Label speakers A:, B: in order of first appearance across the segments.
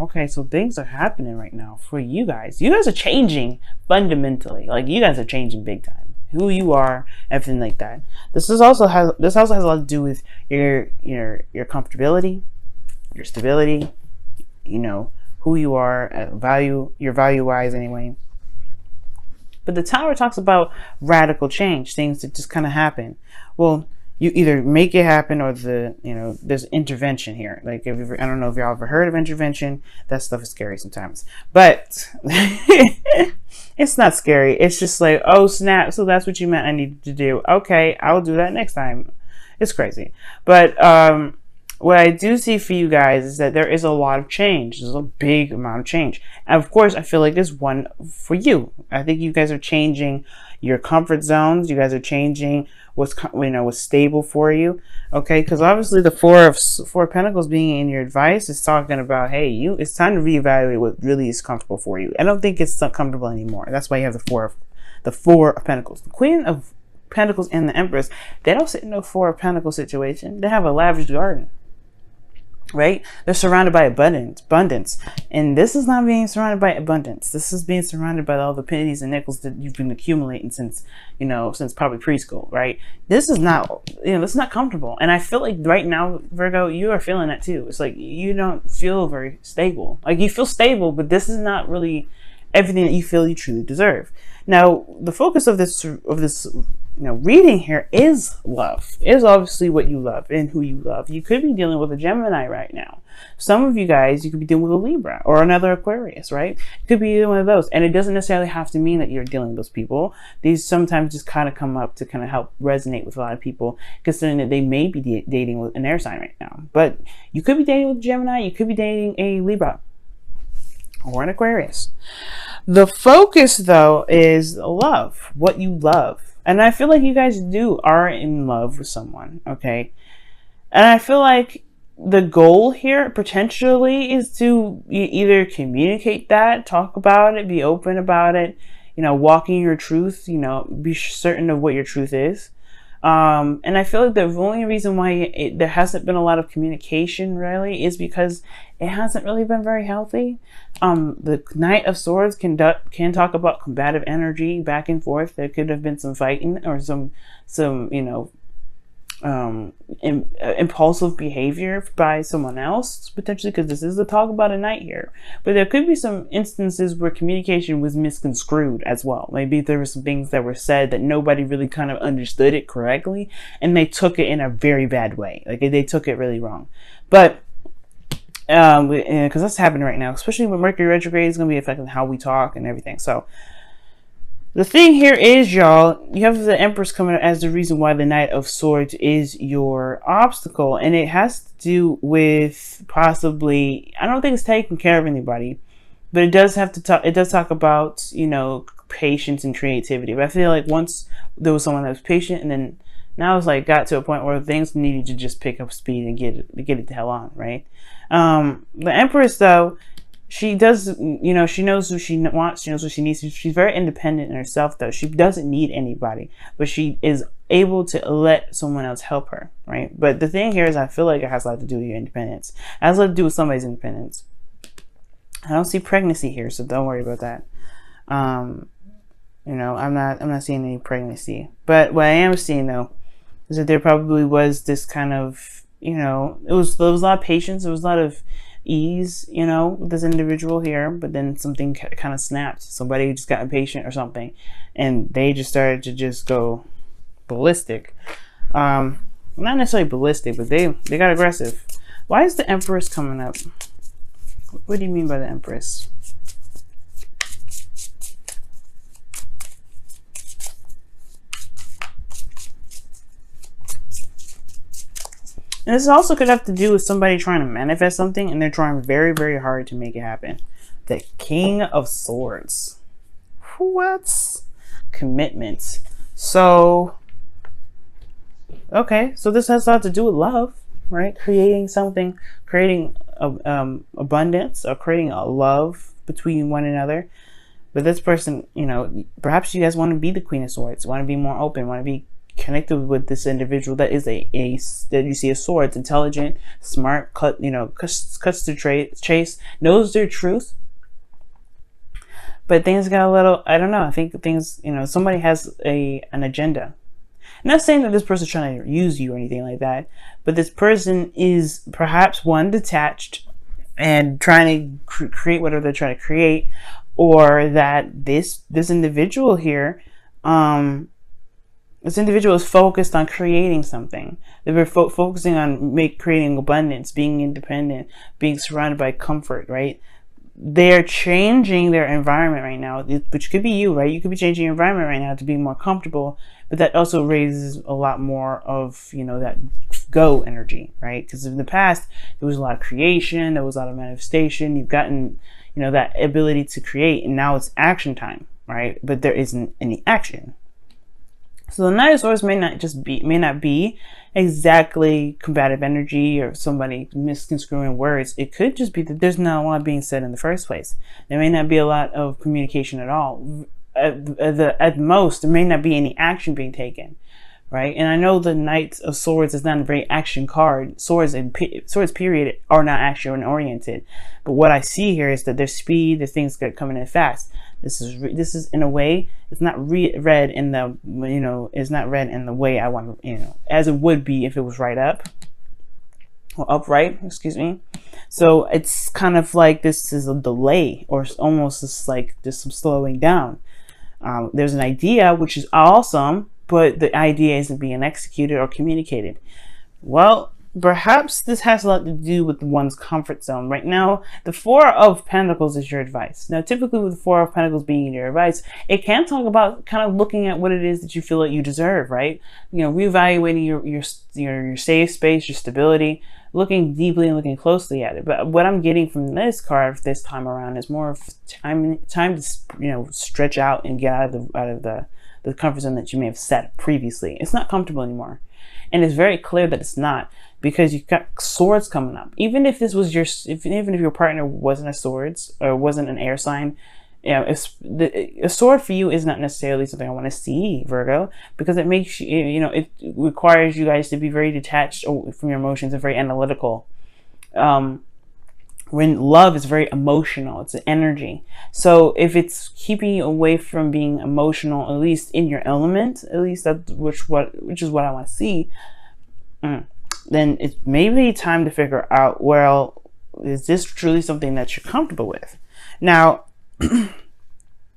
A: Okay, so things are happening right now for you guys. You guys are changing fundamentally. Like, you guys are changing big time. Who you are, everything like that. This also has a lot to do with your comfortability, your stability, you know, who you are, your value wise anyway. But the Tower talks about radical change, things that just kind of happen. Well, you either make it happen or there's intervention here. Like, I don't know if y'all ever heard of intervention. That stuff is scary sometimes, but it's not scary. It's just like, oh snap, so that's what you meant I needed to do. Okay, I will do that next time. It's crazy. But what I do see for you guys is that there is a lot of change. There's a big amount of change. And of course, I feel like there's one for you. I think you guys are changing your comfort zones. You guys are changing what's stable for you. Okay, because obviously the Four of Pentacles being in your advice is talking about, hey, it's time to reevaluate what really is comfortable for you. I don't think it's so comfortable anymore. That's why you have the Four of Pentacles. The Queen of Pentacles and the Empress, they don't sit in no Four of Pentacles situation. They have a lavish garden. Right? They're surrounded by abundance. And this is not being surrounded by abundance. This is being surrounded by all the pennies and nickels that you've been accumulating since probably preschool, right? This is not, this is not comfortable. And I feel like right now, Virgo, you are feeling that too. It's like you don't feel very stable. Like, you feel stable, but this is not really everything that you feel you truly deserve. Now, the focus of this reading here is love. Is obviously what you love and who you love. You could be dealing with a Gemini right now. Some of you guys, you could be dealing with a Libra or another Aquarius, right? It could be either one of those. And it doesn't necessarily have to mean that you're dealing with those people. These sometimes just kind of come up to kind of help resonate with a lot of people, considering that they may be dating with an air sign right now. But you could be dating with a Gemini. You could be dating a Libra or an Aquarius. The focus, though, is love, what you love. And I feel like you guys are in love with someone, okay? And I feel like the goal here potentially is to either communicate that, talk about it, be open about it, walking your truth, be certain of what your truth is. And I feel like the only reason why there hasn't been a lot of communication really is because it hasn't really been very healthy. The Knight of Swords can talk about combative energy back and forth. There could have been some fighting or some impulsive behavior by someone else, potentially, because this is a talk about a knight here. But there could be some instances where communication was misconstrued as well. Maybe there were some things that were said that nobody really kind of understood it correctly, and they took it in a very bad way. Like, they took it really wrong. But because that's happening right now, especially when Mercury retrograde is going to be affecting how we talk and everything. So the thing here is, y'all, you have the Empress coming as the reason why the Knight of Swords is your obstacle. And it has to do with possibly, I don't think it's taking care of anybody, but it does talk about, patience and creativity. But I feel like once there was someone that was patient, and then now it's like got to a point where things needed to just pick up speed and get it the hell on, right? The Empress, though, she does, she knows who she wants, she knows what she needs. She's very independent in herself, though. She doesn't need anybody, but she is able to let someone else help her, right? But the thing here is, I feel like it has a lot to do with your independence. It has a lot to do with somebody's independence. I don't see pregnancy here, so don't worry about that. I'm not seeing any pregnancy. But what I am seeing, though, is that there probably was this kind of, there was a lot of patience, there was a lot of ease, with this individual here, but then something kind of snapped. Somebody just got impatient or something, and they just started to just go ballistic. Not necessarily ballistic, but they got aggressive. Why is the Empress coming up? What do you mean by the Empress? And this also could have to do with somebody trying to manifest something, and they're trying very, very hard to make it happen. The King of Swords. What? Commitment. So, okay, so this has a lot to do with love, right? Creating something, creating abundance, or creating a love between one another. But this person, perhaps you guys want to be the Queen of Swords, want to be more open, want to be connected with this individual that is a that you see a sword. It's intelligent, smart, cuts to chase, knows their truth. But things got a little, I don't know, I think things, somebody has an agenda. I'm not saying that this person's trying to use you or anything like that, but this person is perhaps one, detached and trying to create whatever they're trying to create, or that this individual here, this individual is focused on creating something. They're focusing on creating abundance, being independent, being surrounded by comfort, right? They're changing their environment right now, which could be you, right? You could be changing your environment right now to be more comfortable, but that also raises a lot more of, that go energy, right? Because in the past, there was a lot of creation, there was a lot of manifestation. You've gotten, that ability to create, and now it's action time, right? But there isn't any action. So the Knight of Swords may not be exactly combative energy or somebody misconstruing words. It could just be that there's not a lot being said in the first place. There may not be a lot of communication at all. At most, there may not be any action being taken, right? And I know the Knight of Swords is not a very action card. Swords period are not action oriented. But what I see here is that there's speed, there's things that are coming in fast. This is in a way, it's not read in the, it's not read in the way I want, as it would be if it was right up or upright, excuse me. So it's kind of like this is a delay, or almost just like some slowing down. There's an idea, which is awesome, but the idea isn't being executed or communicated. Well, perhaps this has a lot to do with one's comfort zone. Right now, the Four of Pentacles is your advice. Now, typically with the Four of Pentacles being your advice, it can talk about kind of looking at what it is that you feel like you deserve, right? Reevaluating your safe space, your stability, looking deeply and looking closely at it. But what I'm getting from this card this time around is more of time to stretch out and get out of the comfort zone that you may have set previously. It's not comfortable anymore. And it's very clear that it's not, because you've got swords coming up. Even if this was even if your partner wasn't a swords or wasn't an air sign, a sword for you is not necessarily something I want to see, Virgo, because it makes you, it requires you guys to be very detached from your emotions and very analytical. When love is very emotional, it's an energy. So if it's keeping you away from being emotional, at least in your element, at least which is what I want to see, then it's maybe time to figure out, well, is this truly something that you're comfortable with? Now,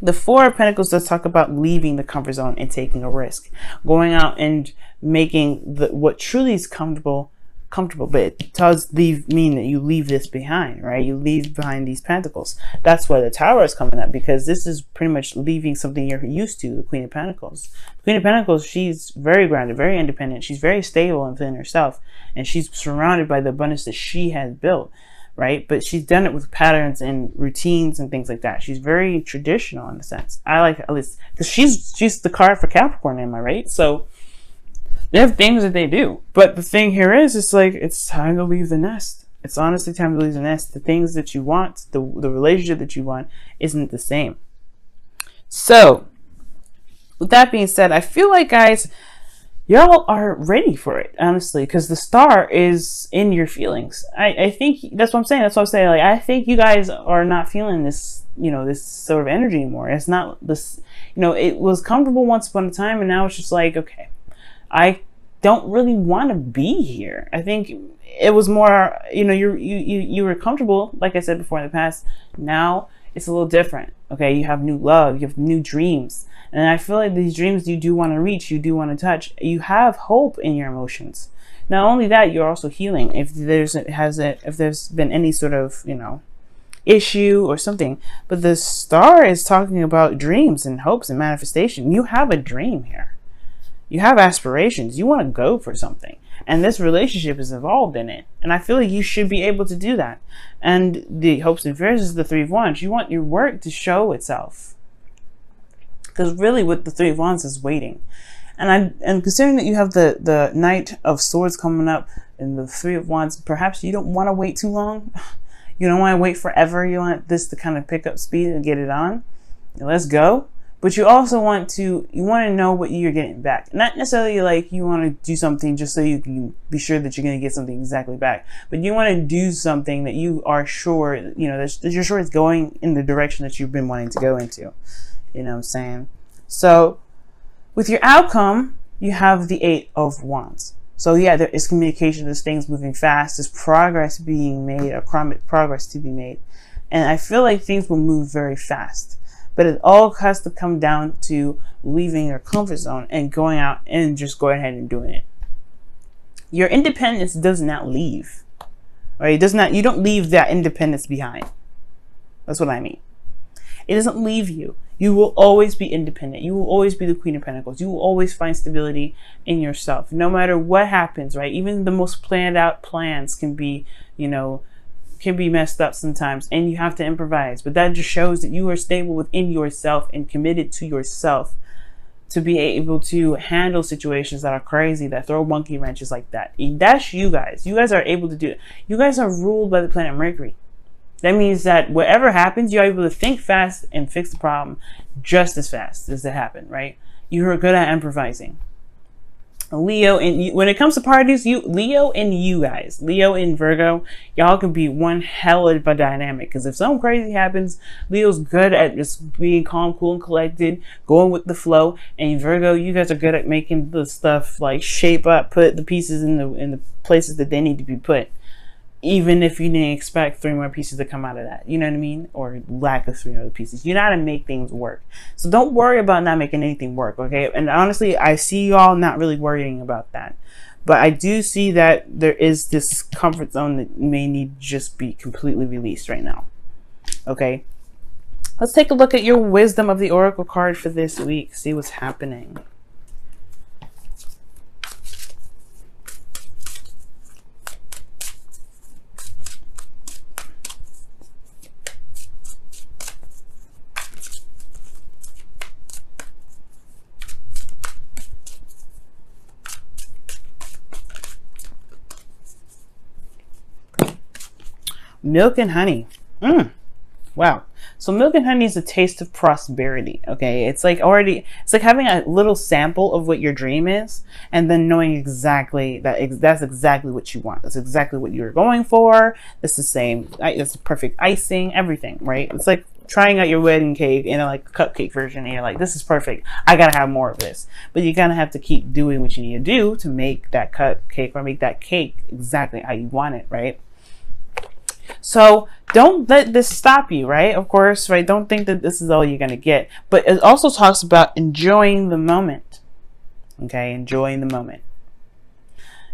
A: the Four of Pentacles does talk about leaving the comfort zone and taking a risk, going out and making what truly is comfortable, but it does mean that you leave this behind, right? You leave behind these pentacles. That's why the Tower is coming up, because this is pretty much leaving something you're used to, the Queen of Pentacles. The Queen of Pentacles, she's very grounded, very independent. She's very stable within herself, and she's surrounded by the abundance that she has built, right? But she's done it with patterns and routines and things like that. She's very traditional in a sense. I like, at least, because she's the card for Capricorn, am I right? So they have things that they do. But the thing here is, it's like, it's time to leave the nest. It's honestly time to leave the nest. The things that you want, the relationship that you want, isn't the same. So, with that being said, I feel like, guys, y'all are ready for it, honestly, because the star is in your feelings. I think that's what I'm saying. That's what I'm saying. Like, I think you guys are not feeling this, this sort of energy anymore. It's not this, it was comfortable once upon a time, and now it's just like, okay, I don't really want to be here. I think it was more, you were comfortable, like I said before in the past. Now it's a little different. Okay, you have new love, you have new dreams, and I feel like these dreams you do want to reach, you do want to touch. You have hope in your emotions. Not only that, you're also healing. If there's been any sort of issue or something, but the star is talking about dreams and hopes and manifestation. You have a dream here. You have aspirations. You want to go for something. And this relationship is involved in it. And I feel like you should be able to do that. And the hopes and fears is the Three of Wands. You want your work to show itself. Because really what the Three of Wands is waiting. And considering that you have the Knight of Swords coming up and the Three of Wands, perhaps you don't want to wait too long. You don't want to wait forever. You want this to kind of pick up speed and get it on. Let's go. but you also want to know what you're getting back. Not necessarily like you want to do something just so you can be sure that you're going to get something exactly back, but you want to do something that you are sure, that you're sure it's going in the direction that you've been wanting to go into. You know what I'm saying? So with your outcome, you have the 8 of Wands. So yeah, there is communication, there's things moving fast, there's progress being made, or progress to be made. And I feel like things will move very fast. But it all has to come down to leaving your comfort zone and going out and just going ahead and doing it. Your independence does not leave. Right? It does not, you don't leave that independence behind. That's what I mean. It doesn't leave you. You will always be independent. You will always be the Queen of Pentacles. You will always find stability in yourself. No matter what happens, right? Even the most planned out plans can be, can be messed up sometimes, and you have to improvise. But that just shows that you are stable within yourself and committed to yourself to be able to handle situations that are crazy, that throw monkey wrenches like that. That's you guys. You guys are able to do it. You guys are ruled by the planet Mercury. That means that whatever happens, you're able to think fast and fix the problem just as fast as it happened, right? You're good at improvising. Leo, and when it comes to parties, Leo and you guys, Leo and Virgo, y'all can be one hell of a dynamic. Because if something crazy happens, Leo's good at just being calm, cool, and collected, going with the flow. And Virgo, you guys are good at making the stuff like shape up, put the pieces in the places that they need to be put. Even if you didn't expect 3 more pieces to come out of that, you know what I mean? Or lack of 3 other pieces. You know how to make things work. So don't worry about not making anything work, okay? And honestly, I see y'all not really worrying about that. But I do see that there is this comfort zone that may need to just be completely released right now, okay? Let's take a look at your wisdom of the Oracle card for this week. See what's happening. Milk and honey. Wow. So milk and honey is a taste of prosperity. Okay. It's like having a little sample of what your dream is, and then knowing exactly that's exactly what you want. That's exactly what you're going for. It's the same. It's the perfect icing, everything, right? It's like trying out your wedding cake in a cupcake version, and you're like, this is perfect. I gotta have more of this. But you gotta have to keep doing what you need to do to make that cupcake or make that cake exactly how you want it, right? So don't let this stop you, right? Of course, right? Don't think that this is all you're going to get. But it also talks about enjoying the moment. Okay? Enjoying the moment.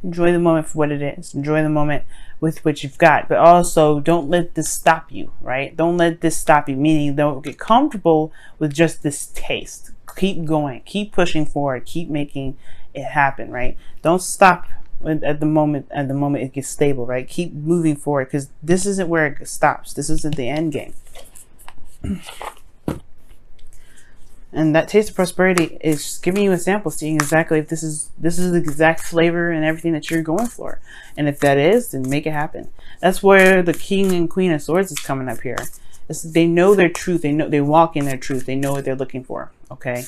A: Enjoy the moment for what it is. Enjoy the moment with what you've got. But also, don't let this stop you, right? Don't let this stop you. Meaning, don't get comfortable with just this taste. Keep going. Keep pushing forward. Keep making it happen, right? Don't stop at the moment it gets stable, right? Keep moving forward, because this isn't where it stops. This isn't the end game. And that taste of prosperity is just giving you a sample, seeing exactly if this is the exact flavor and everything that you're going for. And if that is, then make it happen. That's where the King and Queen of Swords is coming up here. They know their truth. They walk in their truth. They know what they're looking for. Okay.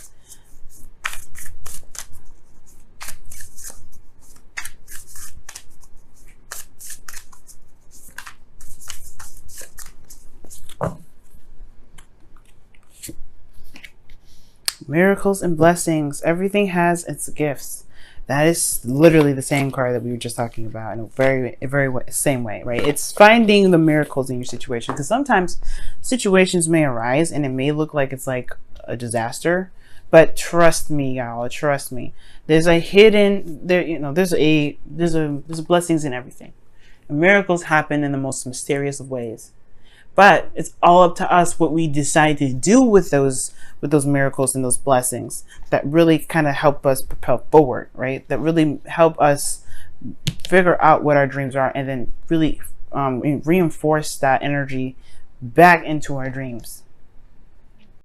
A: Miracles and blessings. Everything has its gifts. That is literally the same card that we were just talking about in a very same way, right? It's finding the miracles in your situation, because sometimes situations may arise and it may look like it's like a disaster, but trust me, y'all. Trust me. There's a hidden there's blessings in everything. And miracles happen in the most mysterious of ways. But it's all up to us what we decide to do with those miracles and those blessings that really kind of help us propel forward, right? That really help us figure out what our dreams are, and then really reinforce that energy back into our dreams.